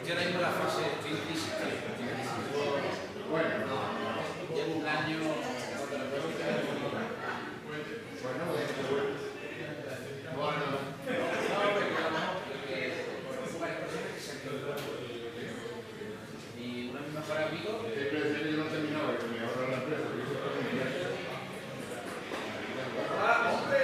Yo ahora mismo la fase estoy en crisis. Bueno, llevo un año. Y uno de mis mejores amigos. Yo no terminaba, que me ahorra la empresa. ¡Ah, hombre!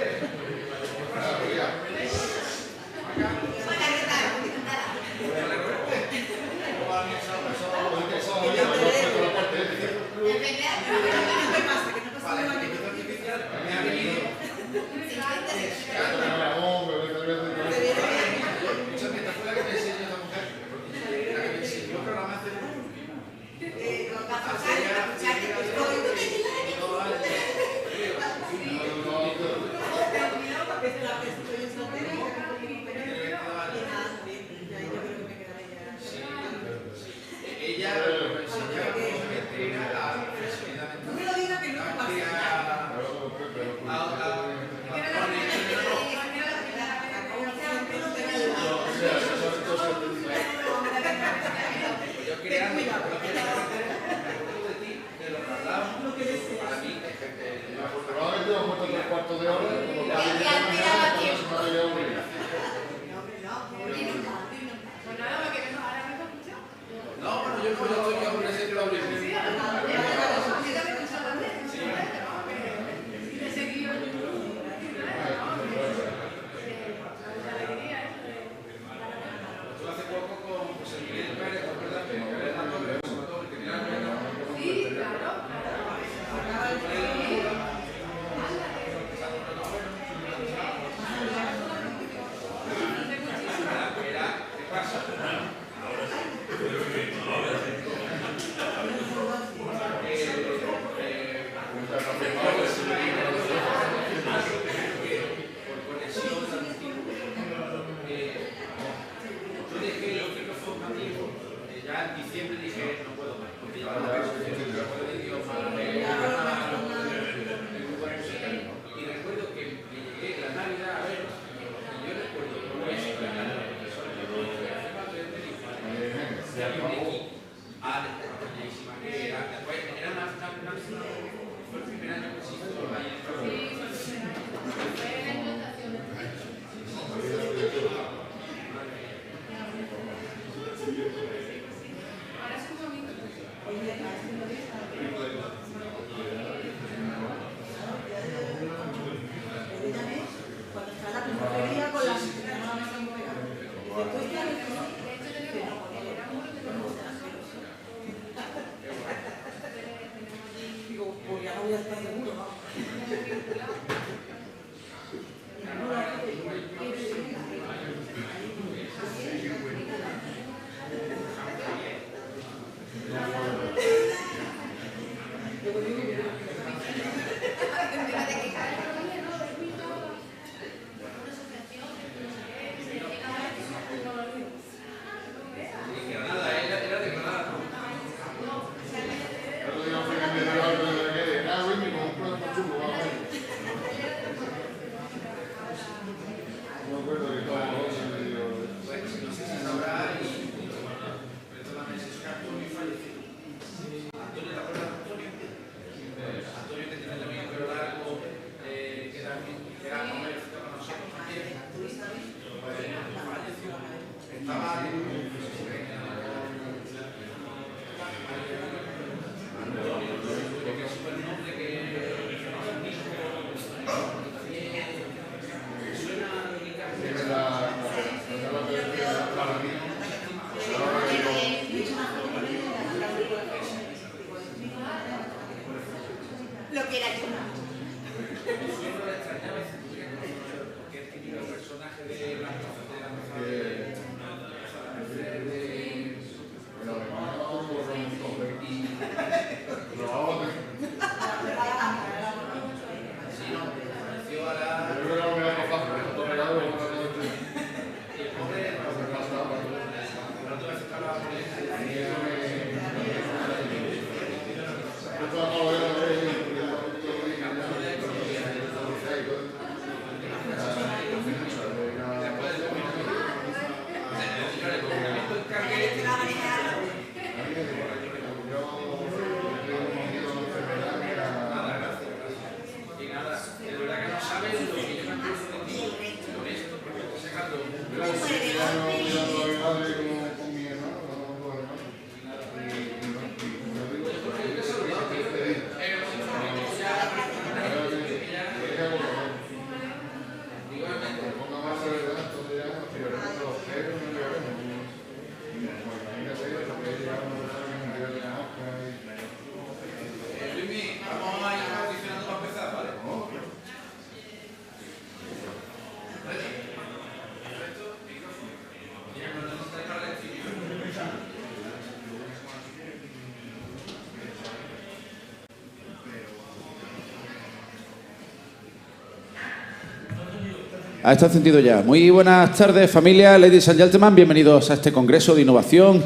Está encendido ya. Muy buenas tardes, familia, ladies and gentlemen. Bienvenidos a este Congreso de Innovación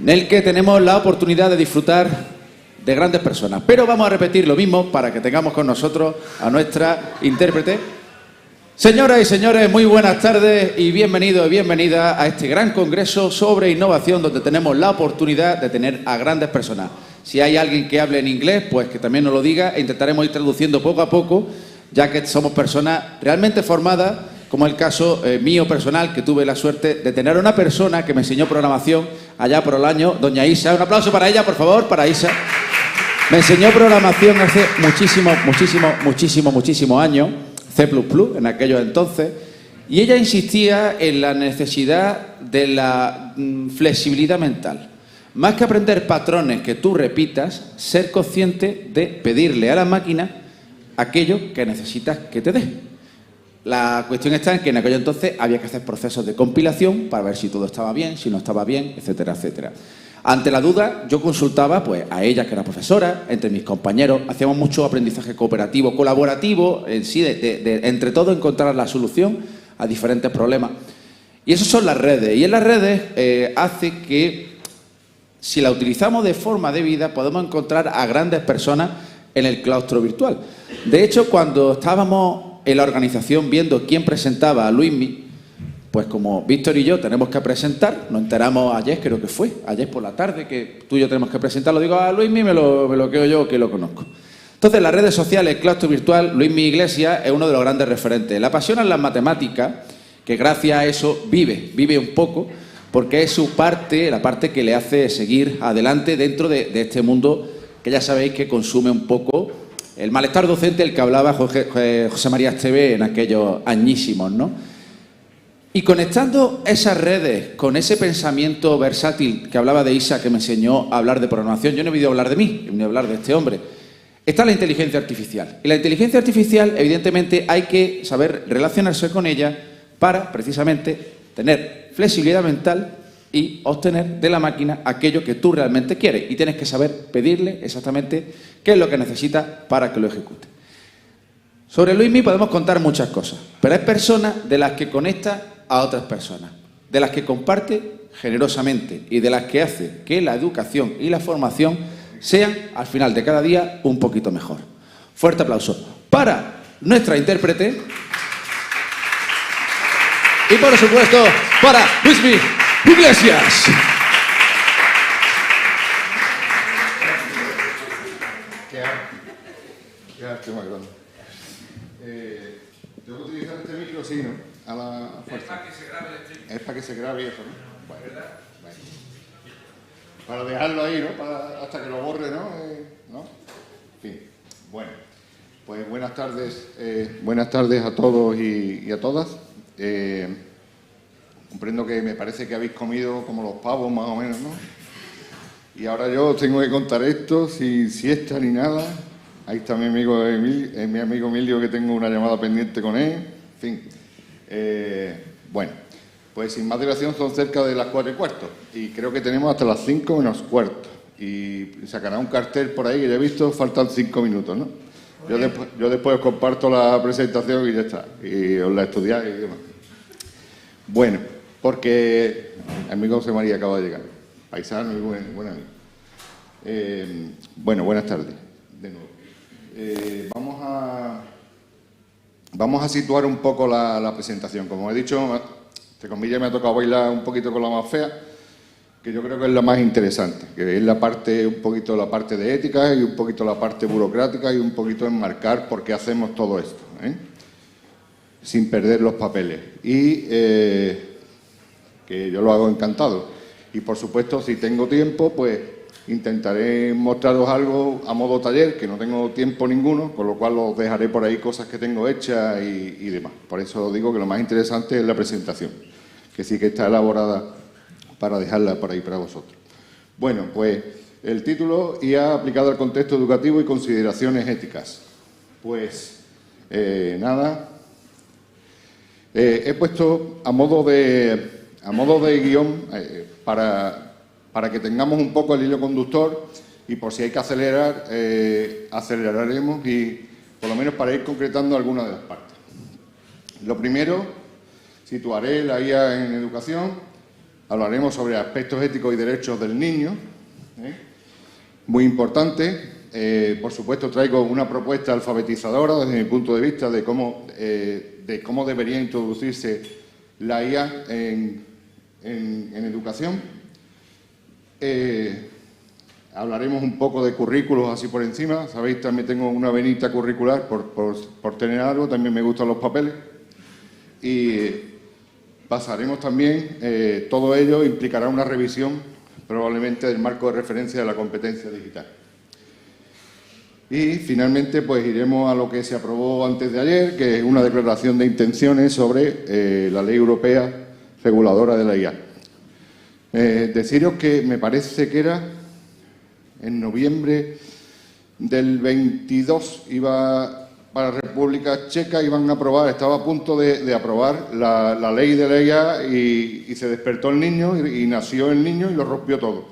en el que tenemos la oportunidad de disfrutar de grandes personas. Pero vamos a repetir lo mismo para que tengamos con nosotros a nuestra intérprete. Señoras y señores, muy buenas tardes y bienvenidos y bienvenidas a este gran Congreso sobre innovación donde tenemos la oportunidad de tener a grandes personas. Si hay alguien que hable en inglés, pues que también nos lo diga e intentaremos ir traduciendo poco a poco, ya que somos personas realmente formadas, como el caso mío personal, que tuve la suerte de tener a una persona que me enseñó programación allá por el año, doña Isa. Un aplauso para ella, por favor, para Isa. Me enseñó programación hace muchísimos años, C++ en aquellos entonces, y ella insistía en la necesidad de la flexibilidad mental. Más que aprender patrones que tú repitas, ser consciente de pedirle a la máquina aquello que necesitas que te dé. La cuestión está en que en aquello entonces había que hacer procesos de compilación para ver si todo estaba bien, si no estaba bien, etcétera, etcétera. Ante la duda, yo consultaba pues, a ella, que era profesora, entre mis compañeros, hacíamos mucho aprendizaje cooperativo, colaborativo, en sí, entre todos encontrar la solución a diferentes problemas. Y eso son las redes. Y en las redes hace que, si la utilizamos de forma debida, podemos encontrar a grandes personas en el claustro virtual. De hecho, cuando estábamos en la organización viendo quién presentaba a Luismi, pues como Víctor y yo tenemos que presentar, nos enteramos ayer, creo que fue, ayer por la tarde, que tú y yo tenemos que presentarlo, digo, a Luismi me lo quedo yo, que lo conozco. Entonces, las redes sociales, el claustro virtual, Luismi Iglesias es uno de los grandes referentes. Le apasionan las matemáticas, que gracias a eso vive un poco, porque es su parte, la parte que le hace seguir adelante dentro de este mundo que ya sabéis que consume un poco el malestar docente del que hablaba José María Esteve en aquellos añísimos, ¿no? Y conectando esas redes con ese pensamiento versátil que hablaba de Isa, que me enseñó a hablar de programación, yo no he venido a hablar de mí, he venido a hablar de este hombre, está la inteligencia artificial. Y la inteligencia artificial, evidentemente, hay que saber relacionarse con ella para, precisamente, tener flexibilidad mental y obtener de la máquina aquello que tú realmente quieres. Y tienes que saber pedirle exactamente qué es lo que necesita para que lo ejecute. Sobre Luismi podemos contar muchas cosas, pero es persona de las que conecta a otras personas, de las que comparte generosamente y de las que hace que la educación y la formación sean, al final de cada día, un poquito mejor. Fuerte aplauso para nuestra intérprete y, por supuesto, para Luismi Iglesias. Qué más grande. Tengo que utilizar este micro, sí, ¿no? A la fuerza. Es para que se grabe el stream. Es para que se grabe eso, ¿no? Bueno. Para dejarlo ahí, ¿no? Hasta que lo borre, ¿no? ¿No? En fin. Bueno. Pues buenas tardes a todos y a todas. Comprendo que me parece que habéis comido como los pavos, más o menos, ¿no? Y ahora yo tengo que contar esto sin siesta ni nada. Ahí está mi amigo Emilio, que tengo una llamada pendiente con él. En fin. Bueno, pues sin más dilación son cerca de las 4:15. Y creo que tenemos hasta las 5:15. Y sacará un cartel por ahí que ya he visto, faltan 5 minutos, ¿no? Yo después os comparto la presentación y ya está. Y os la estudiáis y demás. Bueno, porque el amigo José María acaba de llegar. Paisano y buen amigo. Bueno, buenas tardes de nuevo. Vamos a situar un poco la presentación. Como he dicho, entre comillas, me ha tocado bailar un poquito con la más fea, que yo creo que es la más interesante, que es un poquito la parte de ética y un poquito la parte burocrática y un poquito enmarcar por qué hacemos todo esto, ¿eh? sin perder los papeles. Y que yo lo hago encantado. Y por supuesto, si tengo tiempo, pues intentaré mostraros algo a modo taller, que no tengo tiempo ninguno, con lo cual os dejaré por ahí cosas que tengo hechas y demás. Por eso digo que lo más interesante es la presentación, que sí que está elaborada para dejarla por ahí para vosotros. Bueno, pues el título: IA aplicado al contexto educativo y consideraciones éticas. Pues nada, he puesto a modo de guión para que tengamos un poco el hilo conductor, y por si hay que acelerar, aceleraremos, y por lo menos para ir concretando algunas de las partes. Lo primero, situaré la IA en educación, hablaremos sobre aspectos éticos y derechos del niño, muy importante. Por supuesto, traigo una propuesta alfabetizadora desde mi punto de vista de cómo debería introducirse la IA en educación. Hablaremos un poco de currículos así por encima. Sabéis, también tengo una venita curricular por tener algo, también me gustan los papeles. Y pasaremos también, todo ello implicará una revisión probablemente del marco de referencia de la competencia digital. Y finalmente pues iremos a lo que se aprobó antes de ayer, que es una declaración de intenciones sobre la ley europea reguladora de la IA. Deciros que me parece que era en noviembre del 22, para República Checa iban a aprobar, estaba a punto de aprobar la ley de la IA, y se despertó el niño y nació el niño y lo rompió todo.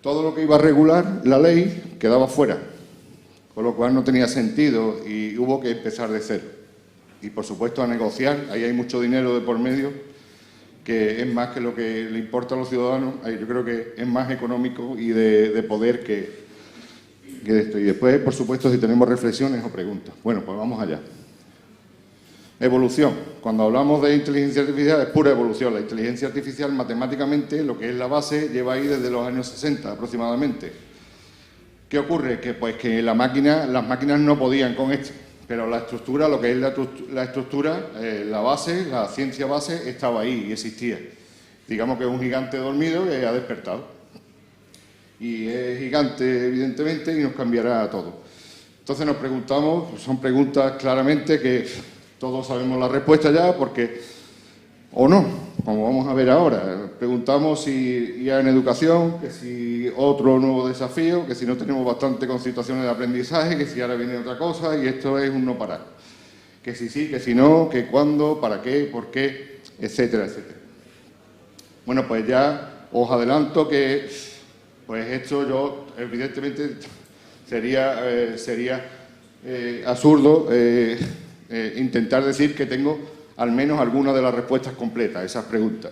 Todo lo que iba a regular la ley quedaba fuera, con lo cual no tenía sentido y hubo que empezar de cero. Y por supuesto a negociar, ahí hay mucho dinero de por medio, que es más que lo que le importa a los ciudadanos. Yo creo que es más económico y de poder que esto. Y después, por supuesto, si tenemos reflexiones o preguntas. Bueno, pues vamos allá. Evolución. Cuando hablamos de inteligencia artificial es pura evolución. La inteligencia artificial, matemáticamente, lo que es la base, lleva ahí desde los años 60 aproximadamente. ¿Qué ocurre? Que las máquinas no podían con esto. Pero la estructura, lo que es la estructura, la base, la ciencia base, estaba ahí y existía. Digamos que es un gigante dormido que ha despertado. Y es gigante, evidentemente, y nos cambiará todo. Entonces nos preguntamos, pues son preguntas claramente que todos sabemos la respuesta ya, porque, o no, como vamos a ver ahora. Preguntamos si ya en educación, que si otro nuevo desafío, que si no tenemos bastante con situaciones de aprendizaje, que si ahora viene otra cosa, y esto es un no parar. Que si sí, que si no, que cuándo, para qué, por qué, etcétera, etcétera. Bueno, pues ya os adelanto que pues esto yo, evidentemente, sería absurdo intentar decir que tengo al menos alguna de las respuestas completas a esas preguntas.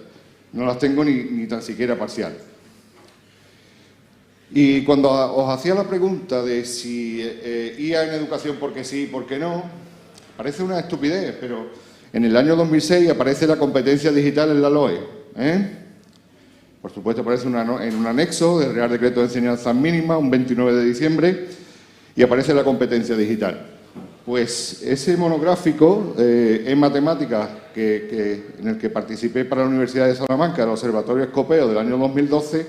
No las tengo ni tan siquiera parcial. Y cuando os hacía la pregunta de si IA en educación porque sí y porque no, parece una estupidez, pero en el año 2006 aparece la competencia digital en la LOE. Por supuesto aparece en un anexo del Real Decreto de Enseñanza Mínima, un 29 de diciembre, y aparece la competencia digital. Pues ese monográfico en matemáticas en el que participé para la Universidad de Salamanca, el Observatorio Escopeo del año 2012,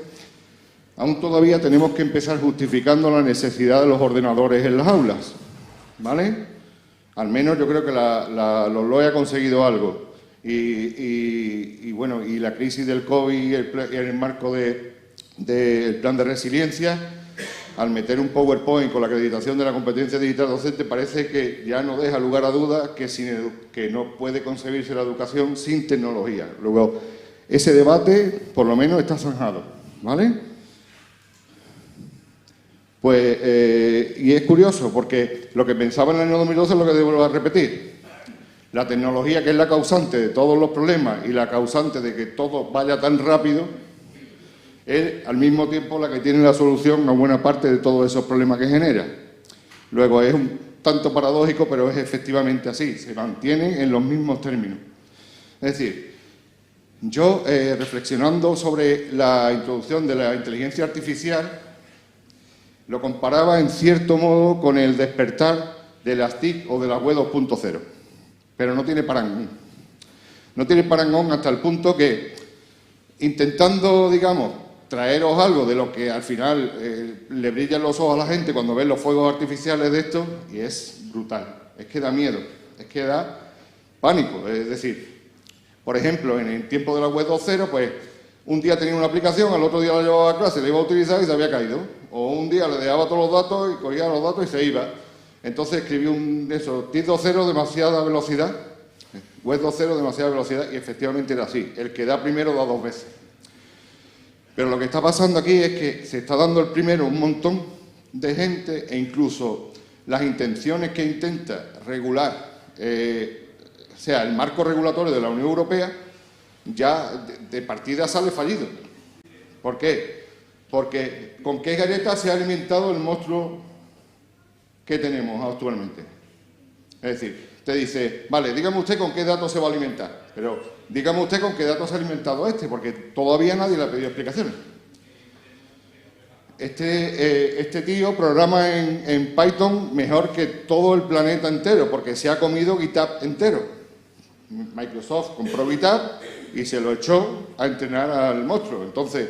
aún todavía tenemos que empezar justificando la necesidad de los ordenadores en las aulas, ¿vale? Al menos yo creo que la LOE ha conseguido algo. Y bueno, y la crisis del COVID y el marco del plan de resiliencia, al meter un PowerPoint con la acreditación de la competencia digital docente, parece que ya no deja lugar a dudas que no puede concebirse la educación sin tecnología. Luego, ese debate, por lo menos, está zanjado, ¿vale? Pues, y es curioso, porque lo que pensaba en el año 2012 es lo que debo repetir. La tecnología, que es la causante de todos los problemas y la causante de que todo vaya tan rápido, es al mismo tiempo la que tiene la solución a buena parte de todos esos problemas que genera. Luego es un tanto paradójico, pero es efectivamente así, se mantiene en los mismos términos. Es decir, yo reflexionando sobre la introducción de la inteligencia artificial, lo comparaba en cierto modo con el despertar de las TIC o de la web 2.0. pero no tiene parangón. No tiene parangón hasta el punto que, intentando, digamos, traeros algo de lo que al final le brillan los ojos a la gente cuando ven los fuegos artificiales de esto, y es brutal, es que da miedo, es que da pánico. Es decir, por ejemplo, en el tiempo de la web 2.0, pues un día tenía una aplicación, al otro día la llevaba a clase, la iba a utilizar y se había caído. O un día le dejaba todos los datos y cogía los datos y se iba. Entonces escribí TID 2.0, demasiada velocidad, web 2.0, demasiada velocidad, y efectivamente era así. El que da primero da dos veces. Pero lo que está pasando aquí es que se está dando el primero un montón de gente, e incluso las intenciones que intenta regular, o sea, el marco regulatorio de la Unión Europea, ya de partida sale fallido. ¿Por qué? Porque ¿con qué galleta se ha alimentado el monstruo que tenemos actualmente? Es decir, te dice, vale, dígame usted con qué datos se va a alimentar, pero dígame usted con qué datos se ha alimentado porque todavía nadie le ha pedido explicaciones. Este tío programa en Python mejor que todo el planeta entero, porque se ha comido GitHub entero. Microsoft compró GitHub y se lo echó a entrenar al monstruo. Entonces,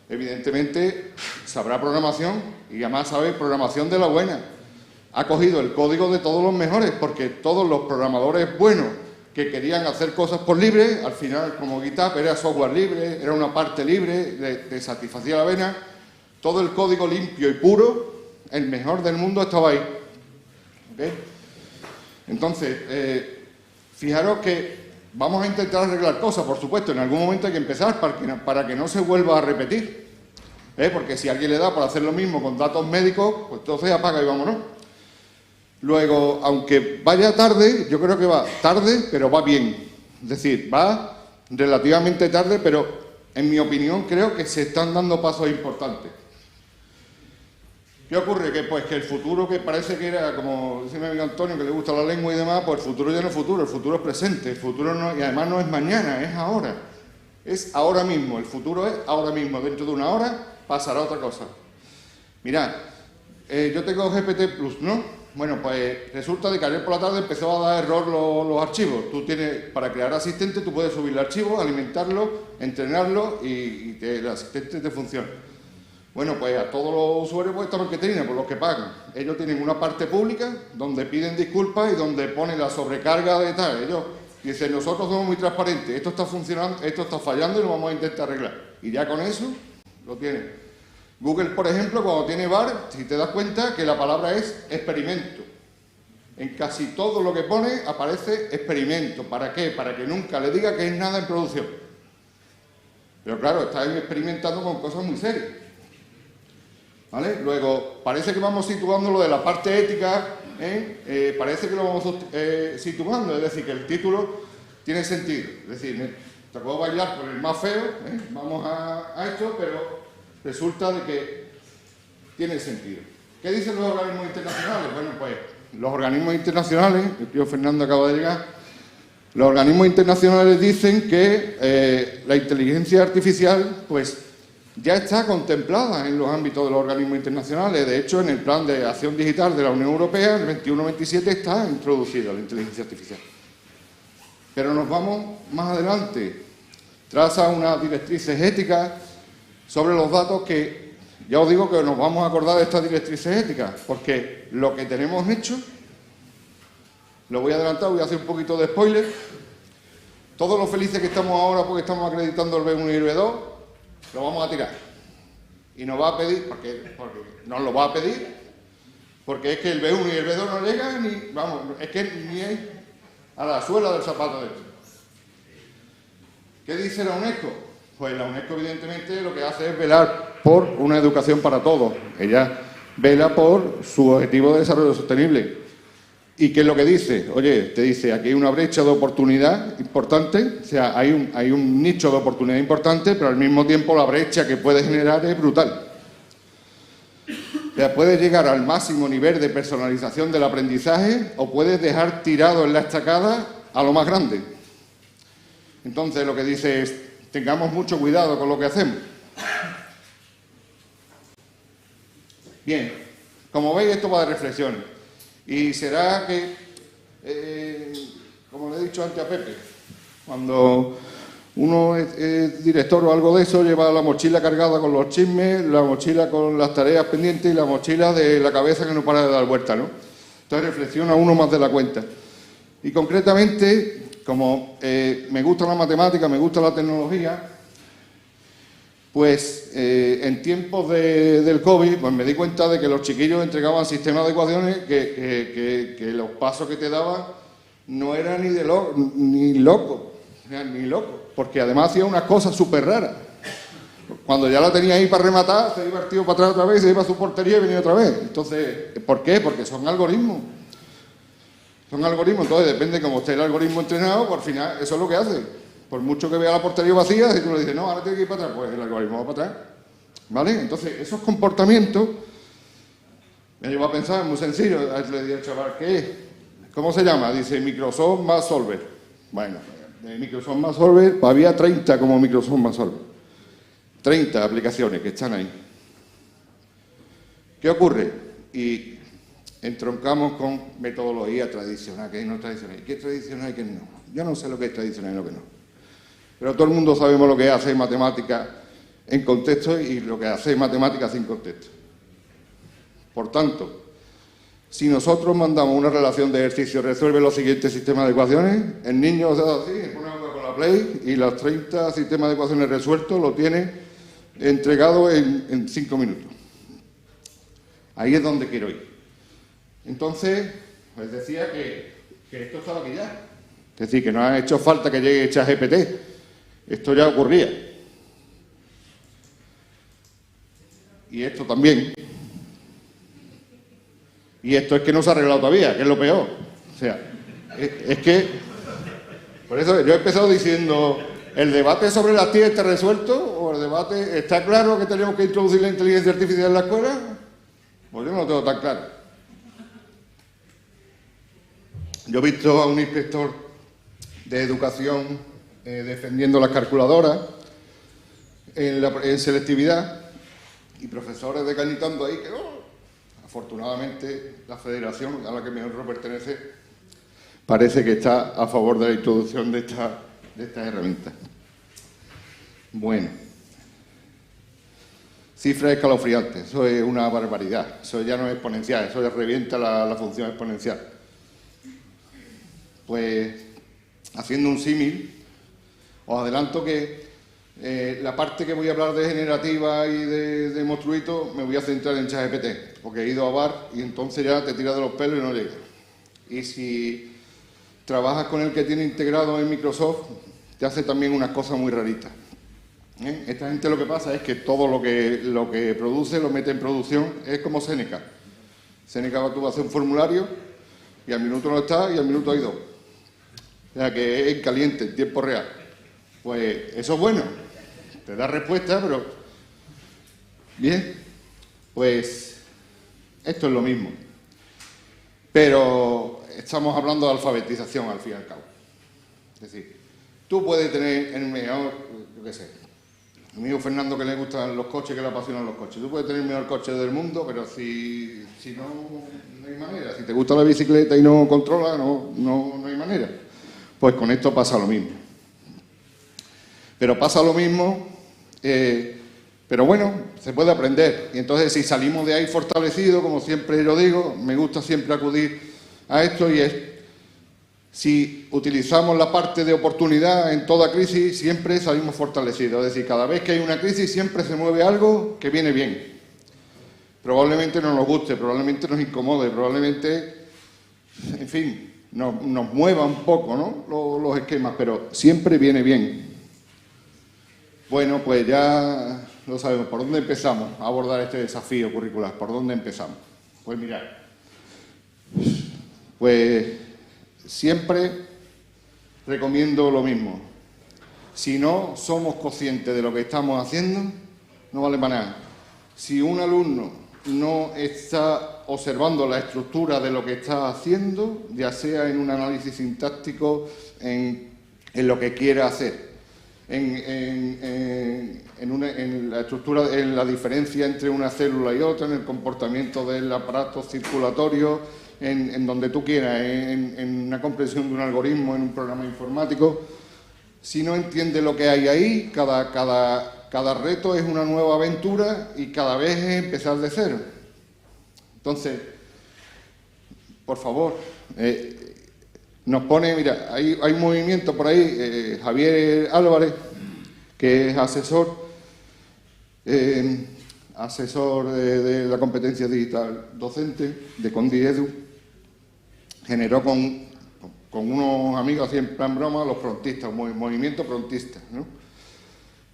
evidentemente, sabrá programación y además sabe programación de la buena. Ha cogido el código de todos los mejores, porque todos los programadores buenos que querían hacer cosas por libre, al final, como GitHub era software libre, era una parte libre, le satisfacía la vena, todo el código limpio y puro, el mejor del mundo estaba ahí. ¿Okay? Entonces, fijaros que vamos a intentar arreglar cosas, por supuesto, en algún momento hay que empezar para que no se vuelva a repetir. Porque si alguien le da por hacer lo mismo con datos médicos, pues entonces apaga y vámonos. Luego, aunque vaya tarde, yo creo que va tarde, pero va bien. Es decir, va relativamente tarde, pero en mi opinión creo que se están dando pasos importantes. ¿Qué ocurre? Que el futuro, que parece que era, como dice mi amigo Antonio, que le gusta la lengua y demás, pues el futuro ya no es futuro, el futuro es presente, el futuro no, y además no es mañana, es ahora. Es ahora mismo, el futuro es ahora mismo, dentro de una hora pasará otra cosa. Mirad, yo tengo GPT Plus, ¿no? Bueno, pues resulta de que ayer por la tarde empezó a dar error los archivos. Tú tienes, para crear asistente, tú puedes subir el archivo, alimentarlo, entrenarlo y el asistente te funciona. Bueno, pues a todos los usuarios pues esta marqueterina, por los que pagan. Ellos tienen una parte pública donde piden disculpas y donde ponen la sobrecarga de tal. Ellos dicen, nosotros somos muy transparentes, esto está funcionando, esto está fallando y lo vamos a intentar arreglar. Y ya con eso lo tienen. Google, por ejemplo, cuando tiene var, si te das cuenta que la palabra es experimento. En casi todo lo que pone aparece experimento. ¿Para qué? Para que nunca le diga que es nada en producción. Pero claro, están experimentando con cosas muy serias. ¿Vale? Luego, parece que vamos situando lo de la parte ética, parece que lo vamos situando, es decir, que el título tiene sentido. Es decir, te puedo bailar por el más feo, vamos a esto, pero resulta de que tiene sentido. ¿Qué dicen los organismos internacionales? Bueno, pues los organismos internacionales, el tío Fernando acaba de llegar, los organismos internacionales dicen que la inteligencia artificial, pues, ya está contemplada en los ámbitos de los organismos internacionales. De hecho, en el Plan de Acción Digital de la Unión Europea, el 21-27, está introducida la inteligencia artificial. Pero nos vamos más adelante. Traza unas directrices éticas sobre los datos que, ya os digo que nos vamos a acordar de estas directrices éticas, porque lo que tenemos hecho, lo voy a adelantar, voy a hacer un poquito de spoiler, todos los felices que estamos ahora porque estamos acreditando el B1 y el B2, lo vamos a tirar. Y nos va a pedir, porque nos lo va a pedir, porque es que el B1 y el B2 no llegan ni, vamos, es que ni hay a la suela del zapato de esto. ¿Qué dice la UNESCO? Pues la UNESCO evidentemente lo que hace es velar por una educación para todos. Ella vela por su objetivo de desarrollo sostenible. ¿Y qué es lo que dice? Oye, te dice, aquí hay una brecha de oportunidad importante, o sea, hay un nicho de oportunidad importante, pero al mismo tiempo la brecha que puede generar es brutal. O sea, puedes llegar al máximo nivel de personalización del aprendizaje o puedes dejar tirado en la estacada a lo más grande. Entonces, lo que dice es, tengamos mucho cuidado con lo que hacemos. Bien, como veis, esto va de reflexiones. Y será que, como como le he dicho antes a Pepe, cuando uno es director o algo de eso, lleva la mochila cargada con los chismes, la mochila con las tareas pendientes y la mochila de la cabeza que no para de dar vuelta, ¿no? Entonces reflexiona uno más de la cuenta. Y concretamente, como me gusta la matemática, me gusta la tecnología, pues en tiempos del COVID pues me di cuenta de que los chiquillos entregaban sistemas de ecuaciones que los pasos que te daban no eran ni locos, porque además hacía unas cosas súper raras. Cuando ya la tenía ahí para rematar, se iba el tío para atrás otra vez, se iba a su portería y venía otra vez. Entonces, ¿por qué? Porque son algoritmos. Son algoritmos, entonces depende de cómo esté el algoritmo entrenado, pues al final eso es lo que hace. Por mucho que vea la portería vacía, si tú le dices, no, ahora tienes que ir para atrás, pues el algoritmo va para atrás. ¿Vale? Entonces, esos comportamientos me llevó a pensar, muy sencillo. Le dije al chaval, ¿qué es? ¿Cómo se llama? Dice Microsoft Math Solver. Bueno, de Microsoft Math Solver, pues había 30 como Microsoft Math Solver. 30 aplicaciones que están ahí. ¿Qué ocurre? Y entroncamos con metodología tradicional, que es no tradicional. ¿Y qué es tradicional y qué no? Yo no sé lo que es tradicional y lo que no. Pero todo el mundo sabemos lo que es hacer matemáticas en contexto y lo que es hacer matemáticas sin contexto. Por tanto, si nosotros mandamos una relación de ejercicio, resuelve los siguientes sistemas de ecuaciones, el niño se hace así, pone algo con la play y los 30 sistemas de ecuaciones resueltos lo tiene entregado en 5 minutos. Ahí es donde quiero ir. Entonces, les decía que esto estaba aquí ya. Es decir, que no ha hecho falta que llegue ChatGPT. Esto ya ocurría. Y esto también. Y esto es que no se ha arreglado todavía, que es lo peor. O sea, es que... Por eso yo he empezado diciendo, ¿el debate sobre las TIC está resuelto? ¿O el debate está claro que tenemos que introducir la inteligencia artificial en la escuela? Pues yo no lo tengo tan claro. Yo he visto a un inspector de educación defendiendo las calculadoras en selectividad y profesores decalitando ahí que, afortunadamente, la federación a la que mi honro pertenece parece que está a favor de la introducción de estas herramientas. Bueno, cifras escalofriantes, eso es una barbaridad, eso ya no es exponencial, eso ya revienta la función exponencial. Pues, haciendo un símil, os adelanto que la parte que voy a hablar de generativa y de monstruito me voy a centrar en ChatGPT, porque he ido a VAR y entonces ya te tiras de los pelos y no llega. Y si trabajas con el que tiene integrado en Microsoft, te hace también unas cosas muy raritas. Esta gente lo que pasa es que todo lo que produce lo mete en producción, es como Seneca. Seneca tú vas a hacer un formulario y al minuto no está y al minuto hay 2. O sea que es en caliente, en tiempo real. Pues eso es bueno, te da respuesta, pero... Bien, pues esto es lo mismo. Pero estamos hablando de alfabetización al fin y al cabo. Es decir, tú puedes tener el mejor, yo qué sé, amigo Fernando que le gustan los coches, que le apasionan los coches. Tú puedes tener el mejor coche del mundo, pero si no hay manera. Si te gusta la bicicleta y no controla, no hay manera. Pues con esto pasa lo mismo. Pero pasa lo mismo, pero bueno, se puede aprender. Y entonces si salimos de ahí fortalecidos, como siempre yo digo, me gusta siempre acudir a esto y es, si utilizamos la parte de oportunidad en toda crisis, siempre salimos fortalecidos. Es decir, cada vez que hay una crisis siempre se mueve algo que viene bien. Probablemente no nos guste, probablemente nos incomode, probablemente, en fin, nos mueva un poco, ¿no? Los esquemas, pero siempre viene bien. Bueno, pues ya lo sabemos. ¿Por dónde empezamos a abordar este desafío curricular? ¿Por dónde empezamos? Pues mirad, pues siempre recomiendo lo mismo. Si no somos conscientes de lo que estamos haciendo, no vale para nada. Si un alumno no está observando la estructura de lo que está haciendo, ya sea en un análisis sintáctico, en lo que quiera hacer, en la estructura, en la diferencia entre una célula y otra, en el comportamiento del aparato circulatorio, en donde tú quieras, en una comprensión de un algoritmo, en un programa informático. Si no entiendes lo que hay ahí, cada reto es una nueva aventura y cada vez es empezar de cero. Entonces, por favor, nos pone, mira, hay un movimiento por ahí, Javier Álvarez, que es asesor de la competencia digital docente de Condiedu, generó con unos amigos así en plan broma los prontistas, movimiento prontista, ¿no?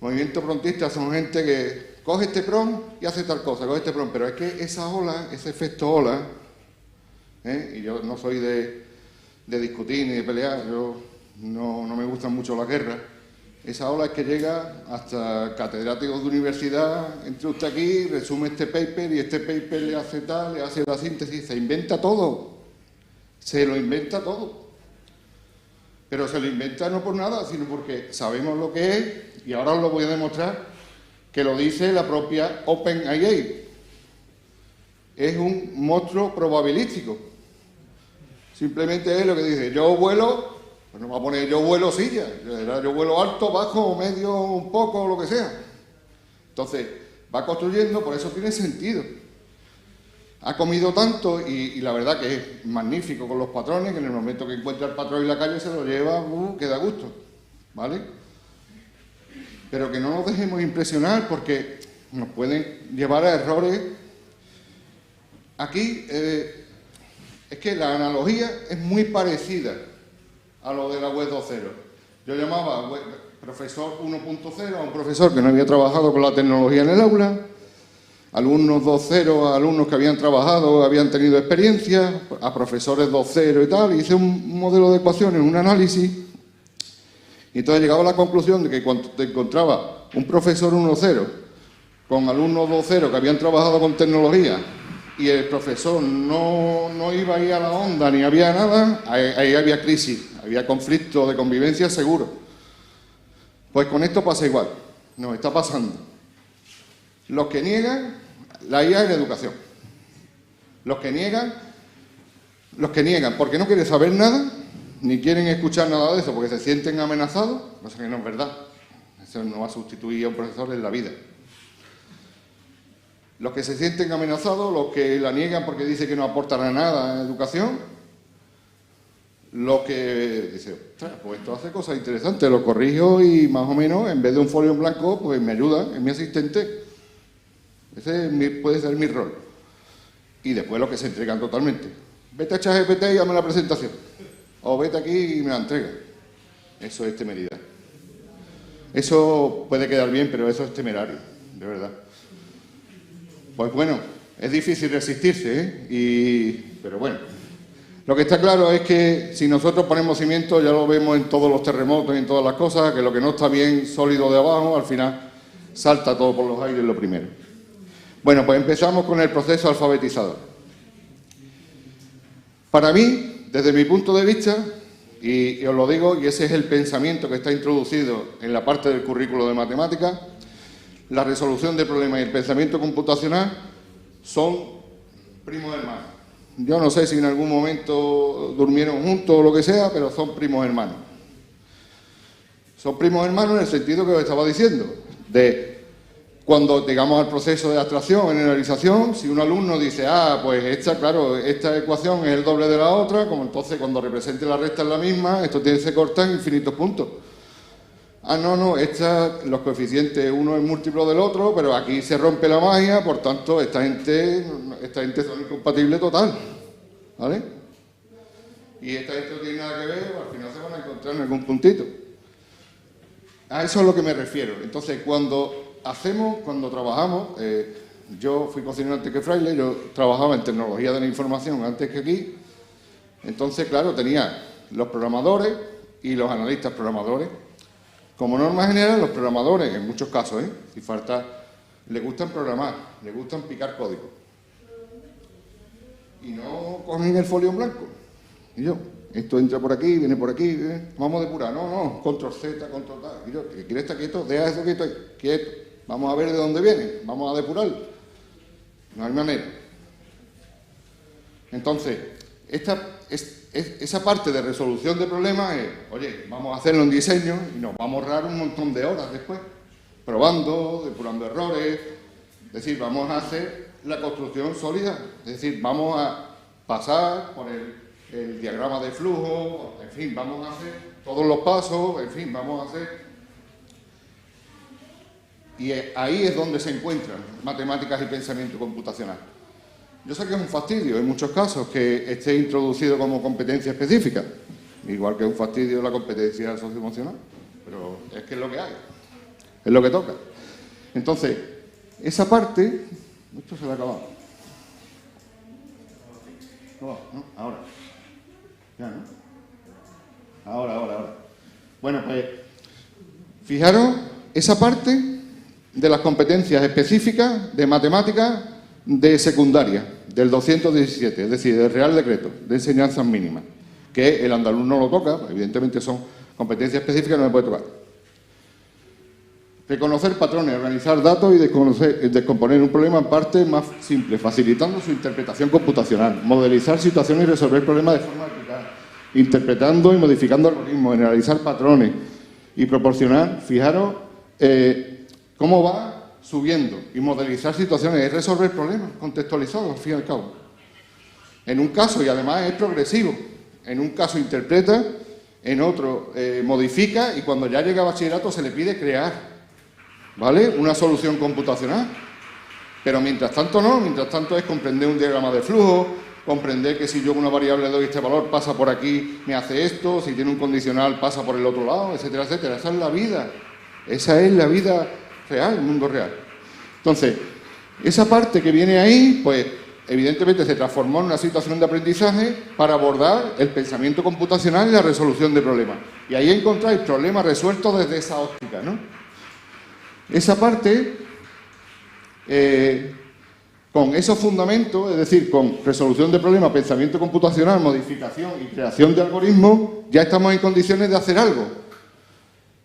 Movimiento prontista son gente que coge este prompt y hace tal cosa, coge este prompt, pero es que esa ola, ese efecto ola, y yo no soy de discutir ni de pelear, yo no me gustan mucho las guerras. Esa ola es que llega hasta catedráticos de universidad, entre usted aquí, resume este paper y este paper le hace tal, le hace la síntesis, se inventa todo, se lo inventa todo. Pero se lo inventa no por nada, sino porque sabemos lo que es, y ahora os lo voy a demostrar, que lo dice la propia OpenAI. Es un monstruo probabilístico. Simplemente es lo que dice, yo vuelo, pues no va a poner yo vuelo silla, yo vuelo alto, bajo, medio, un poco, lo que sea. Entonces, va construyendo, por eso tiene sentido. Ha comido tanto y la verdad que es magnífico con los patrones, que en el momento que encuentra el patrón en la calle se lo lleva, queda a gusto, ¿vale? Pero que no nos dejemos impresionar porque nos pueden llevar a errores. Aquí es que la analogía es muy parecida a lo de la web 2.0. Yo llamaba profesor 1.0 a un profesor que no había trabajado con la tecnología en el aula, alumnos 2.0 a alumnos que habían trabajado, habían tenido experiencia, a profesores 2.0 y tal, hice un modelo de ecuaciones, un análisis, y entonces llegaba a la conclusión de que cuando te encontraba un profesor 1.0 con alumnos 2.0 que habían trabajado con tecnología y el profesor no iba ahí a la onda ni había nada, ahí había crisis, había conflicto de convivencia seguro. Pues con esto pasa igual, nos está pasando. Los que niegan la IA en educación. Los que niegan porque no quieren saber nada, ni quieren escuchar nada de eso, porque se sienten amenazados, cosa que no es verdad. Eso no va a sustituir a un profesor en la vida. Los que se sienten amenazados, los que la niegan porque dicen que no aportará nada en educación, los que dicen, pues esto hace cosas interesantes, lo corrijo y más o menos, en vez de un folio en blanco, pues me ayuda, es mi asistente. Ese puede ser mi rol. Y después los que se entregan totalmente. Vete a ChatGPT y hazme la presentación. O vete aquí y me la entrega. Eso es temeridad. Eso puede quedar bien, pero eso es temerario, de verdad. Pues bueno, es difícil resistirse, pero bueno. Lo que está claro es que si nosotros ponemos cimientos, ya lo vemos en todos los terremotos y en todas las cosas, que lo que no está bien sólido de abajo, al final salta todo por los aires lo primero. Bueno, pues empezamos con el proceso alfabetizador. Para mí, desde mi punto de vista, y os lo digo, y ese es el pensamiento que está introducido en la parte del currículo de matemáticas, la resolución de problemas y el pensamiento computacional son primos hermanos. Yo no sé si en algún momento durmieron juntos o lo que sea, pero son primos hermanos. Son primos hermanos en el sentido que os estaba diciendo, de cuando llegamos al proceso de abstracción, generalización, si un alumno dice, pues esta ecuación es el doble de la otra, como entonces cuando represente la recta es la misma, esto se corta en infinitos puntos. Los coeficientes, uno es múltiplo del otro, pero aquí se rompe la magia, por tanto, esta gente son incompatibles total, ¿vale? Y esta gente no tiene nada que ver, al final se van a encontrar en algún puntito. A eso es a lo que me refiero. Entonces, cuando trabajamos, yo fui cocinero antes que Fraile, yo trabajaba en tecnología de la información antes que aquí, entonces, claro, tenía los programadores y los analistas programadores. Como norma general, los programadores, en muchos casos, si falta, les gustan programar, les gustan picar código. Y no cogen el folio en blanco. Y yo, esto entra por aquí, viene por aquí, vamos a depurar. No, control Z, control tal. Y yo, ¿quieres estar quieto? Deja eso quieto ahí, quieto. Vamos a ver de dónde viene, vamos a depurarlo. No hay manera. Entonces, esa parte de resolución de problemas es, oye, vamos a hacerlo en diseño y nos vamos a ahorrar un montón de horas después, probando, depurando errores, es decir, vamos a hacer la construcción sólida, es decir, vamos a pasar por el diagrama de flujo, en fin, vamos a hacer todos los pasos, en fin, vamos a hacer... Y ahí es donde se encuentran matemáticas y pensamiento computacional. Yo sé que es un fastidio en muchos casos que esté introducido como competencia específica, igual que es un fastidio la competencia socioemocional, pero es que es lo que hay, es lo que toca. Entonces, esa parte, esto se le ha acabado. No, ahora. Ya, ¿no? Ahora. Bueno, pues, fijaros, esa parte de las competencias específicas de matemáticas de secundaria, del 217, es decir, del Real Decreto de Enseñanzas Mínimas, que el andaluz no lo toca, evidentemente son competencias específicas, no se puede tocar. Reconocer patrones, organizar datos y descomponer un problema en partes más simples, facilitando su interpretación computacional, modelizar situaciones y resolver problemas de forma eficaz, interpretando y modificando algoritmos, analizar patrones y proporcionar, fijaros, cómo va subiendo y modelizar situaciones es resolver problemas contextualizados, al fin y al cabo. En un caso, y además es progresivo, en un caso interpreta, en otro modifica y cuando ya llega a bachillerato se le pide crear, ¿vale?, una solución computacional. Pero mientras tanto no, mientras tanto es comprender un diagrama de flujo, comprender que si yo una variable doy este valor pasa por aquí, me hace esto, si tiene un condicional pasa por el otro lado, etcétera, etcétera. Esa es la vida, esa es la vida real, el mundo real. Entonces, esa parte que viene ahí, pues evidentemente se transformó en una situación de aprendizaje para abordar el pensamiento computacional y la resolución de problemas. Y ahí encontráis problemas resueltos desde esa óptica, ¿no? Esa parte, con esos fundamentos, es decir, con resolución de problemas, pensamiento computacional, modificación y creación de algoritmos, ya estamos en condiciones de hacer algo.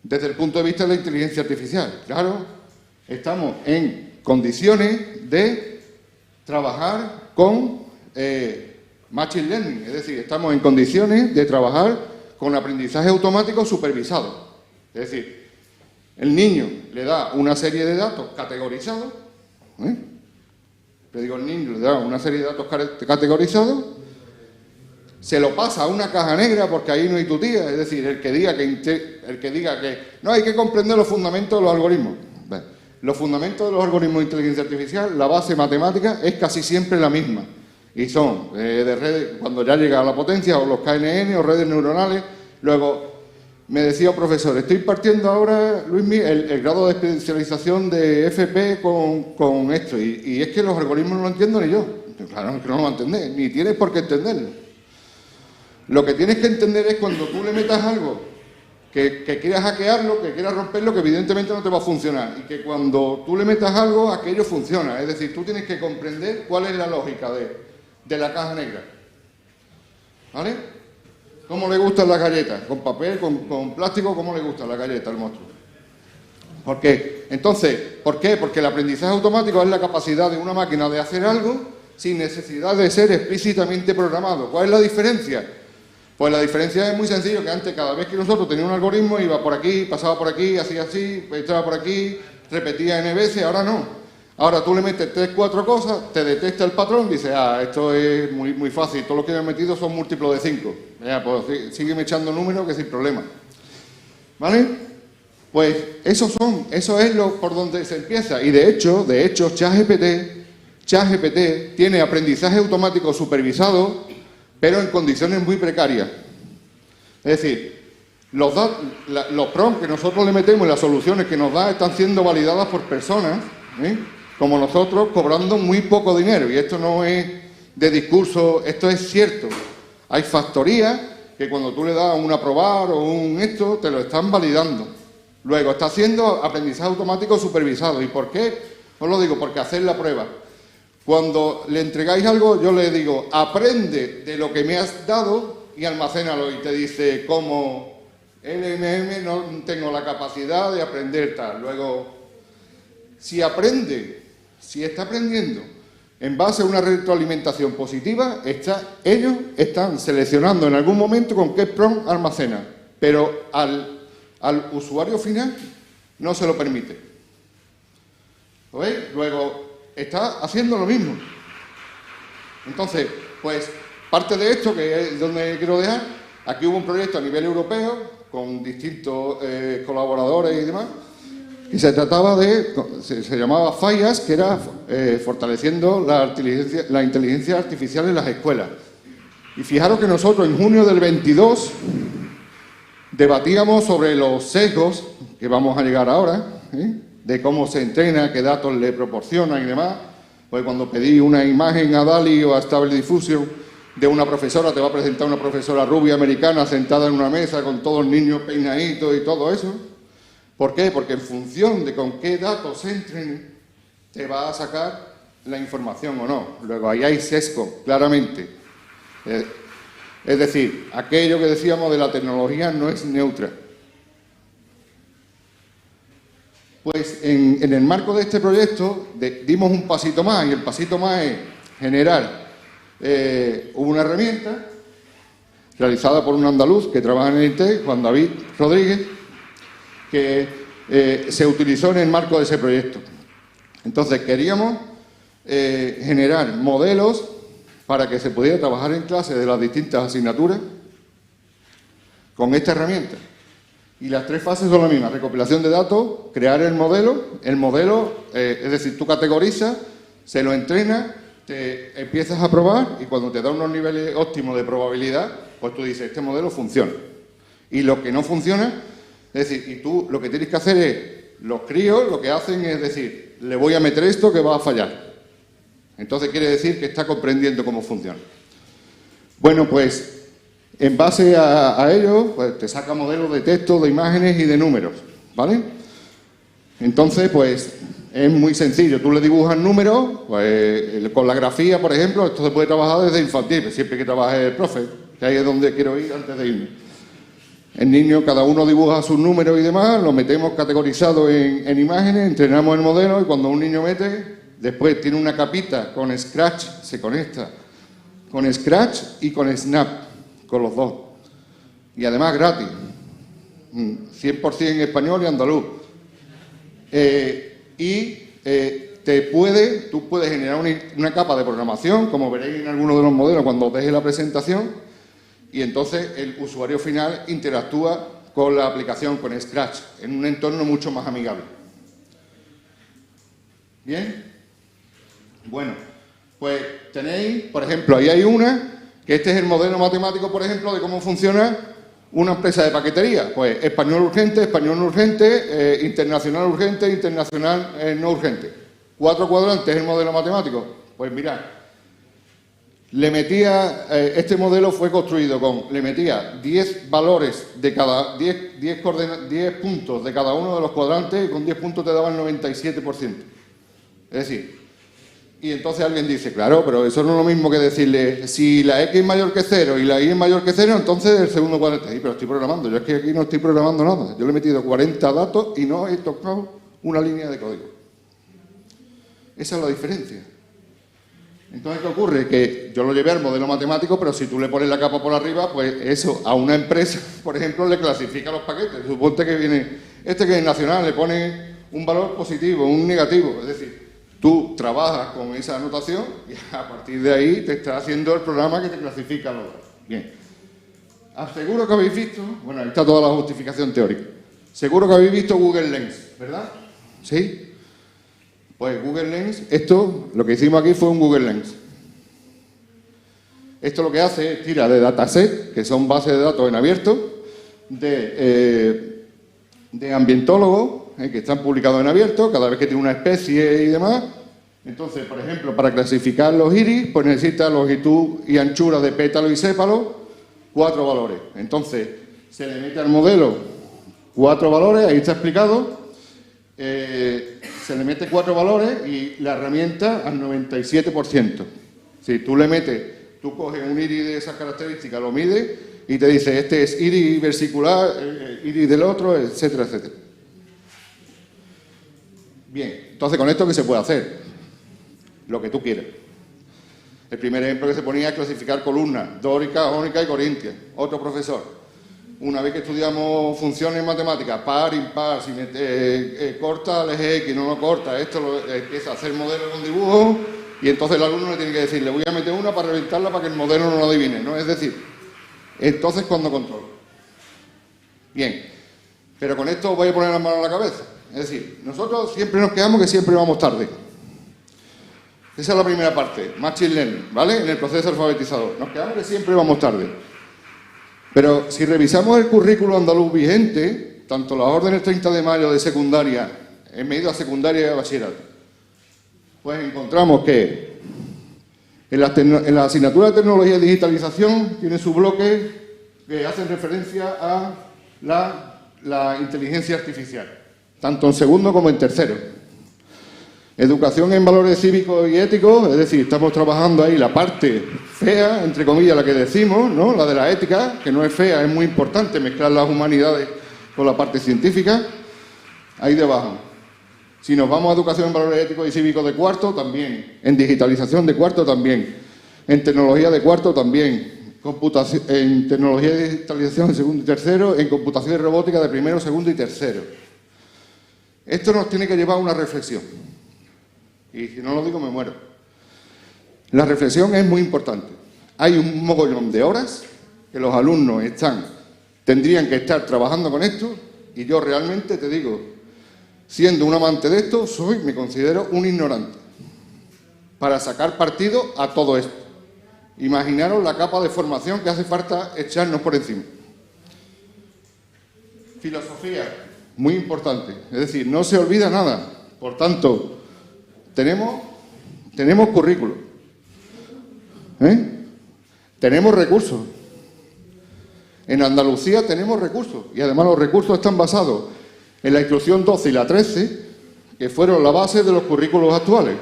Desde el punto de vista de la inteligencia artificial, claro, estamos en condiciones de trabajar con Machine Learning, es decir, estamos en condiciones de trabajar con aprendizaje automático supervisado. Es decir, el niño le da una serie de datos categorizados, le digo al niño, le da una serie de datos categorizados, se lo pasa a una caja negra porque ahí no hay tutía, es decir, el que diga que no hay que comprender los fundamentos de los algoritmos. Bueno, los fundamentos de los algoritmos de inteligencia artificial, la base matemática es casi siempre la misma. Y son de redes, cuando ya llega a la potencia, o los KNN o redes neuronales. Luego, me decía un profesor, estoy partiendo ahora, Luismi, el grado de especialización de FP con esto. Y es que los algoritmos no lo entiendo ni yo. Claro, que no lo va a entender, ni tienes por qué entenderlo. Lo que tienes que entender es cuando tú le metas algo que quieras hackearlo, que quieras romperlo, que evidentemente no te va a funcionar. Y que cuando tú le metas algo, aquello funciona. Es decir, tú tienes que comprender cuál es la lógica de la caja negra. ¿Vale? ¿Cómo le gustan las galletas? ¿Con papel, con plástico? ¿Cómo le gustan las galletas al monstruo? ¿Por qué? Entonces, ¿por qué? Porque el aprendizaje automático es la capacidad de una máquina de hacer algo sin necesidad de ser explícitamente programado. ¿Cuál es la diferencia? Pues la diferencia es muy sencillo, que antes cada vez que nosotros teníamos un algoritmo iba por aquí, pasaba por aquí, hacía así, entraba por aquí, repetía n veces, ahora no. Ahora tú le metes 3, 4 cosas, te detecta el patrón, dice, esto es muy fácil, todo lo que me he metido son múltiplos de 5. Pues sígueme echando números que sin problema. ¿Vale? Pues eso es por donde se empieza. Y de hecho, ChatGPT tiene aprendizaje automático supervisado, pero en condiciones muy precarias. Es decir, los prompts que nosotros le metemos y las soluciones que nos da están siendo validadas por personas, como nosotros, cobrando muy poco dinero. Y esto no es de discurso, esto es cierto. Hay factorías que cuando tú le das un aprobar o un esto, te lo están validando. Luego, está haciendo aprendizaje automático supervisado. ¿Y por qué? Os lo digo, porque hacer la prueba. Cuando le entregáis algo, yo le digo, aprende de lo que me has dado y almacénalo. Y te dice, como LMM no tengo la capacidad de aprender tal. Luego, si está aprendiendo, en base a una retroalimentación positiva, ellos están seleccionando en algún momento con qué prompt almacenan, pero al usuario final no se lo permite. ¿Lo veis? Luego, está haciendo lo mismo. Entonces, pues, parte de esto, que es donde quiero dejar, aquí hubo un proyecto a nivel europeo, con distintos colaboradores y demás, y se trataba se llamaba FIAS, que era fortaleciendo la inteligencia artificial en las escuelas. Y fijaros que nosotros en junio del 22 debatíamos sobre los sesgos, que vamos a llegar ahora, de cómo se entrena, qué datos le proporcionan y demás. Pues cuando pedí una imagen a DALL-E o a Stable Diffusion de una profesora, te va a presentar una profesora rubia americana sentada en una mesa con todos los niños peinaditos y todo eso. ¿Por qué? Porque en función de con qué datos se entrene, te va a sacar la información o no. Luego ahí hay sesgo, claramente. Es decir, aquello que decíamos de la tecnología no es neutra. Pues en el marco de este proyecto dimos un pasito más, y el pasito más es generar una herramienta realizada por un andaluz que trabaja en el IT, Juan David Rodríguez, que se utilizó en el marco de ese proyecto. Entonces queríamos generar modelos para que se pudiera trabajar en clase de las distintas asignaturas con esta herramienta. Y las tres fases son las mismas: recopilación de datos, crear el modelo, es decir, tú categorizas, se lo entrenas, te empiezas a probar y cuando te da unos niveles óptimos de probabilidad, pues tú dices, este modelo funciona. Y lo que no funciona, es decir, y tú lo que tienes que hacer es, los críos lo que hacen es decir, le voy a meter esto que va a fallar. Entonces quiere decir que está comprendiendo cómo funciona. Bueno, pues en base a ello, pues te saca modelos de texto, de imágenes y de números, ¿vale? Entonces, pues es muy sencillo. Tú le dibujas números, pues con la grafía, por ejemplo, esto se puede trabajar desde infantil, siempre que trabaje el profe, que ahí es donde quiero ir antes de irme. El niño, cada uno dibuja sus números y demás, lo metemos categorizado en imágenes, entrenamos el modelo y cuando un niño mete, después tiene una capita con Scratch, se conecta con Scratch y con Snap, con los dos. Y además gratis, 100% en español y andaluz. Tú puedes generar una capa de programación, como veréis en alguno de los modelos cuando os deje la presentación, y entonces el usuario final interactúa con la aplicación, con Scratch, en un entorno mucho más amigable. ¿Bien? Bueno, pues tenéis, por ejemplo, ahí hay una, que este es el modelo matemático, por ejemplo, de cómo funciona una empresa de paquetería. Pues español no urgente, internacional urgente, internacional no urgente. 4 cuadrantes el modelo matemático. Pues mirad, le metía, este modelo fue construido le metía 10 valores de cada, 10 puntos de cada uno de los cuadrantes, y con 10 puntos te daba el 97%. Es decir, y entonces alguien dice, claro, pero eso no es lo mismo que decirle, si la X es mayor que 0 y la Y es mayor que 0, entonces el segundo cuadrante. Sí, pero estoy programando, yo es que aquí no estoy programando nada. Yo le he metido 40 datos y no he tocado una línea de código. Esa es la diferencia. Entonces, ¿qué ocurre? Que yo lo llevé al modelo matemático, pero si tú le pones la capa por arriba, pues eso, a una empresa, por ejemplo, le clasifica los paquetes. Suponte que viene, que es nacional, le pone un valor positivo, un negativo, es decir, tú trabajas con esa anotación y a partir de ahí te está haciendo el programa que te clasifica los datos. Bien. Seguro que habéis visto, bueno, ahí está toda la justificación teórica. Seguro que habéis visto Google Lens, ¿verdad? ¿Sí? Pues Google Lens, esto, lo que hicimos aquí fue un Google Lens. Esto lo que hace es tira de dataset, que son bases de datos en abierto, de ambientólogos, que están publicados en abierto, cada vez que tiene una especie y demás. Entonces, por ejemplo, para clasificar los iris, pues necesita longitud y anchura de pétalo y sépalo, 4 valores. Entonces, se le mete al modelo 4 valores, ahí está explicado, se le mete 4 valores y la herramienta al 97%. Si tú le metes, tú coges un iris de esas características, lo mides y te dice, este es iris versicular, iris del otro, etcétera, etcétera. Bien, entonces con esto, ¿qué se puede hacer? Lo que tú quieras. El primer ejemplo que se ponía es clasificar columnas, dórica, jónica y corintia. Otro profesor. Una vez que estudiamos funciones matemáticas, par, impar, si corta el eje X, no lo corta, esto empieza a hacer modelo con dibujo y entonces el alumno le tiene que decir, le voy a meter una para reventarla para que el modelo no lo adivine, ¿no? Es decir, entonces cuando controlo. Bien, pero con esto os voy a poner las manos a la cabeza. Es decir, nosotros siempre nos quedamos que siempre vamos tarde. Esa es la primera parte, Machine Learning, ¿vale? En el proceso alfabetizador. Nos quedamos que siempre vamos tarde. Pero si revisamos el currículo andaluz vigente, tanto las órdenes 30 de mayo de secundaria, en medida secundaria y de bachillerato, pues encontramos que en la asignatura de tecnología y digitalización tiene su bloque que hacen referencia a la inteligencia artificial, tanto en segundo como en tercero. Educación en valores cívicos y éticos, es decir, estamos trabajando ahí la parte fea, entre comillas, la que decimos, ¿no? La de la ética, que no es fea, es muy importante mezclar las humanidades con la parte científica, ahí debajo. Si nos vamos a educación en valores éticos y cívicos de cuarto, también. En digitalización de cuarto, también. En tecnología de cuarto, también. En tecnología de digitalización en segundo y tercero, en computación y robótica de primero, segundo y tercero. Esto nos tiene que llevar a una reflexión. Y si no lo digo, me muero. La reflexión es muy importante. Hay un mogollón de horas que los alumnos tendrían que estar trabajando con esto, y yo realmente te digo, siendo un amante de esto, me considero un ignorante para sacar partido a todo esto. Imaginaros la capa de formación que hace falta echarnos por encima. Filosofía, muy importante. Es decir, no se olvida nada. Por tanto, tenemos currículo, tenemos recursos. En Andalucía tenemos recursos y además los recursos están basados en la instrucción 12 y la 13, que fueron la base de los currículos actuales.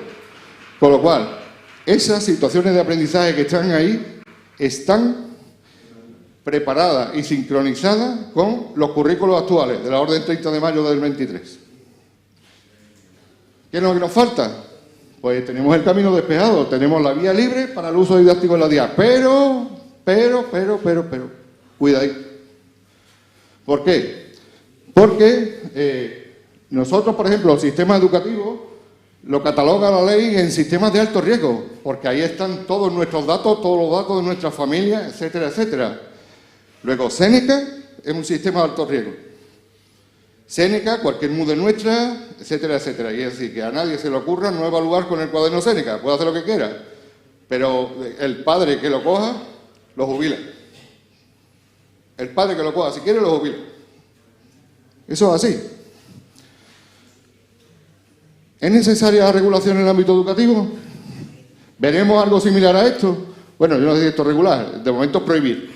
Con lo cual, esas situaciones de aprendizaje que están ahí están preparadas y sincronizadas con los currículos actuales de la orden 30 de mayo del 23. ¿Qué es lo que nos falta? Pues tenemos el camino despejado, tenemos la vía libre para el uso didáctico de la DIA, pero, cuidadito. ¿Por qué? Porque nosotros, por ejemplo, el sistema educativo lo cataloga la ley en sistemas de alto riesgo, porque ahí están todos nuestros datos, todos los datos de nuestra familia, etcétera, etcétera. Luego, Séneca es un sistema de alto riesgo. Séneca, cualquier MUDE nuestra, etcétera, etcétera. Y es decir, que a nadie se le ocurra no evaluar con el cuaderno Séneca, puede hacer lo que quiera, pero el padre que lo coja, lo jubila. El padre que lo coja, si quiere, lo jubila. Eso es así. ¿Es necesaria la regulación en el ámbito educativo? ¿Veremos algo similar a esto? Bueno, yo no sé si esto es regular, de momento es prohibir.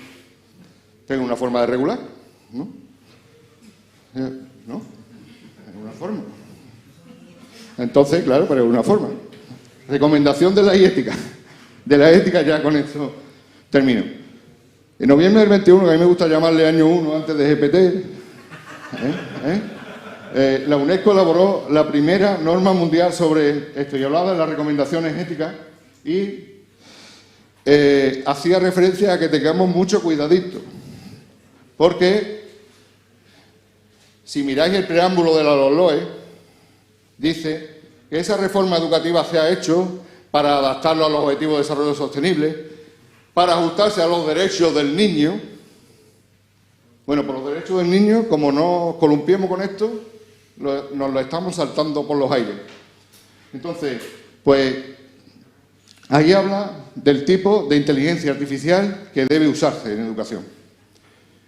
Tengo una forma de regular, ¿no? ¿No? Es una forma. Entonces, claro, pero es una forma. Recomendación de la ética. De la ética, ya con esto termino. En noviembre del 21, que a mí me gusta llamarle año 1 antes de GPT, la UNESCO elaboró la primera norma mundial sobre esto y hablaba de las recomendaciones éticas y hacía referencia a que tengamos mucho cuidadito, porque si miráis el preámbulo de la LOE, dice que esa reforma educativa se ha hecho para adaptarlo a los objetivos de desarrollo sostenible, para ajustarse a los derechos del niño. Bueno, por los derechos del niño, como no columpiemos con esto, nos lo estamos saltando por los aires. Entonces, pues, ahí habla del tipo de inteligencia artificial que debe usarse en educación.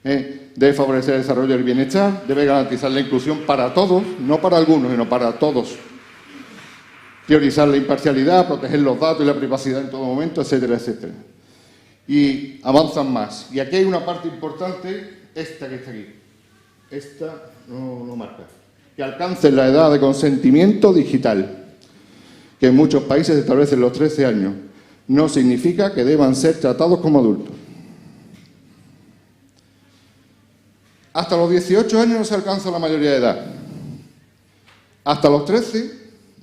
Debe favorecer el desarrollo del bienestar, debe garantizar la inclusión para todos, no para algunos, sino para todos. Priorizar la imparcialidad, proteger los datos y la privacidad en todo momento, etcétera, etcétera. Y avanzan más. Y aquí hay una parte importante, esta que está aquí. Esta no marca. Que alcancen la edad de consentimiento digital, que en muchos países se establece los 13 años. No significa que deban ser tratados como adultos. Hasta los 18 años no se alcanza la mayoría de edad. Hasta los 13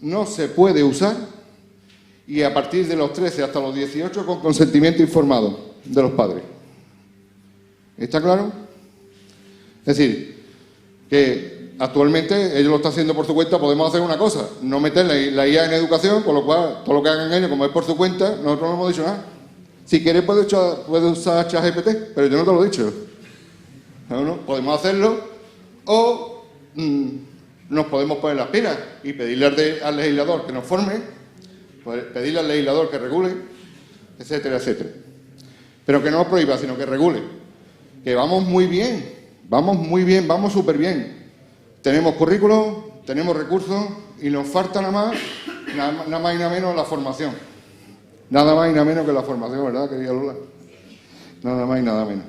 no se puede usar y a partir de los 13 hasta los 18 con consentimiento informado de los padres. ¿Está claro? Es decir, que actualmente ellos lo están haciendo por su cuenta. Podemos hacer una cosa, no meter la IA en educación, con lo cual todo lo que hagan ellos, como es por su cuenta, nosotros no hemos dicho nada. Si quieres puedes usar ChatGPT, pero yo no te lo he dicho. ¿No? Podemos hacerlo o nos podemos poner las pilas y pedirle al legislador que nos forme, pedirle al legislador que regule, etcétera, etcétera. Pero que no nos prohíba, sino que regule. Que vamos muy bien, vamos súper bien. Tenemos currículum, tenemos recursos y nos falta nada más y nada menos la formación. Nada más y nada menos que la formación, ¿verdad, querida Lola? Nada más y nada menos.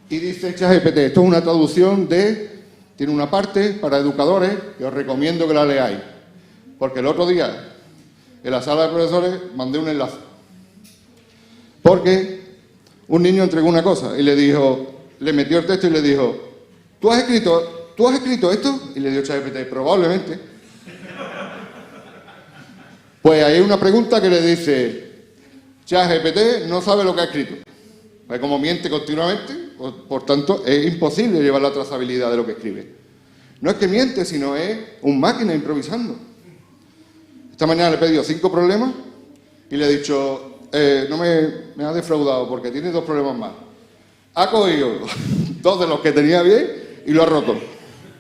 Y dice ChatGPT, esto es una traducción tiene una parte para educadores que os recomiendo que la leáis. Porque el otro día, en la sala de profesores, mandé un enlace. Porque un niño entregó una cosa y le metió el texto y le dijo, ¿tú has escrito esto? Y le dio ChatGPT, probablemente. Pues hay una pregunta que le dice, ChatGPT no sabe lo que ha escrito. Pues como miente continuamente, por tanto, es imposible llevar la trazabilidad de lo que escribe. No es que miente, sino es un máquina improvisando. Esta mañana le he pedido 5 problemas y le he dicho, no me ha defraudado porque tiene 2 problemas más. Ha cogido 2 de los que tenía bien y lo ha roto.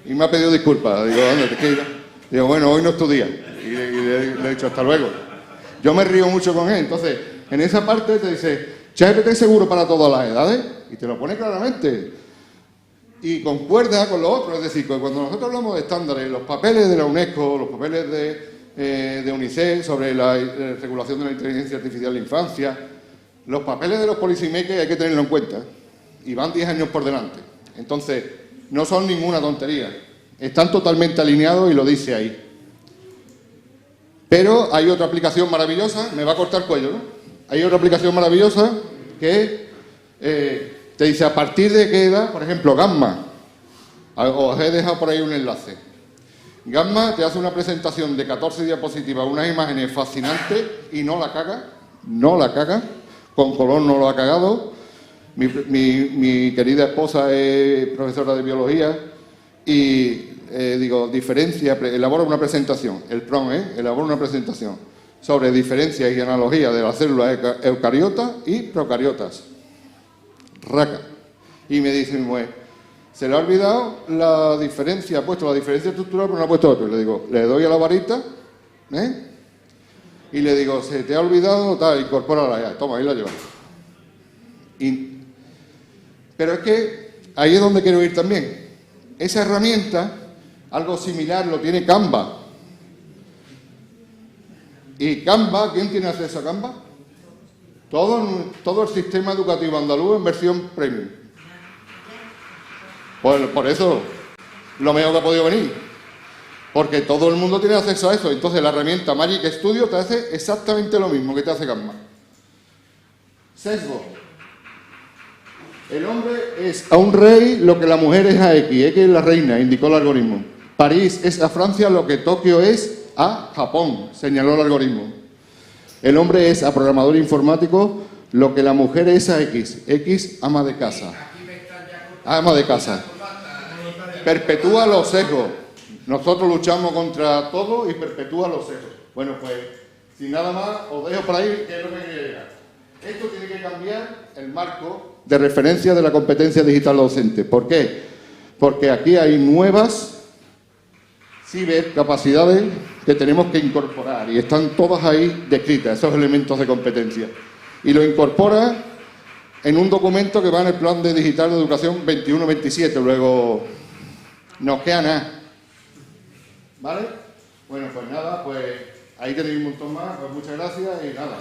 Y me ha pedido disculpas. Digo, ¿dónde te quedas? Digo, bueno, hoy no es tu día. Y le he dicho, hasta luego. Yo me río mucho con él. Entonces, en esa parte te dice, ChatGPT es seguro para todas las edades. Y te lo pone claramente. Y concuerda con lo otro. Es decir, que cuando nosotros hablamos de estándares, los papeles de la UNESCO, los papeles de UNICEF sobre la regulación de la inteligencia artificial en la infancia, los papeles de los policymakers hay que tenerlo en cuenta. Y van 10 años por delante. Entonces, no son ninguna tontería. Están totalmente alineados y lo dice ahí. Pero hay otra aplicación maravillosa, me va a cortar el cuello, ¿no? Hay otra aplicación maravillosa que te dice a partir de qué edad, por ejemplo, Gamma. Os he dejado por ahí un enlace. Gamma te hace una presentación de 14 diapositivas, unas imágenes fascinantes y no la caga. Con color no lo ha cagado. Mi querida esposa es profesora de biología y elabora una presentación, el PROM, elabora una presentación sobre diferencias y analogías de las células eucariotas y procariotas. Raca. Y me dice mi mujer, se le ha olvidado la diferencia, ha puesto la diferencia estructural, pero no ha puesto otro. Y le digo, le doy a la varita, y le digo, se te ha olvidado, tal, incorpórala ya, toma, ahí la llevas. Pero es que ahí es donde quiero ir también. Esa herramienta, algo similar, lo tiene Canva. ¿Y Canva? ¿Quién tiene acceso a Canva? Todo el sistema educativo andaluz en versión premium. Pues por eso, lo mejor que ha podido venir. Porque todo el mundo tiene acceso a eso. Entonces la herramienta Magic Studio te hace exactamente lo mismo que te hace Canva. Sesgo. El hombre es a un rey lo que la mujer es a X. X es la reina, indicó el algoritmo. París es a Francia lo que Tokio es a Japón, señaló el algoritmo. El hombre es a programador informático lo que la mujer es a X. X, ama de casa. Ama de casa. Perpetúa los sesgos. Nosotros luchamos contra todo y perpetúa los sesgos. Bueno, pues, sin nada más, os dejo por ahí, que es lo que quería llegar. Esto tiene que cambiar el marco de referencia de la competencia digital docente. ¿Por qué? Porque aquí hay nuevas cibercapacidades que tenemos que incorporar y están todas ahí descritas, esos elementos de competencia. Y lo incorpora en un documento que va en el Plan de Digital de Educación 21-27, luego nos queda nada. ¿Vale? Bueno, pues nada, pues ahí tenéis un montón más, pues muchas gracias y nada.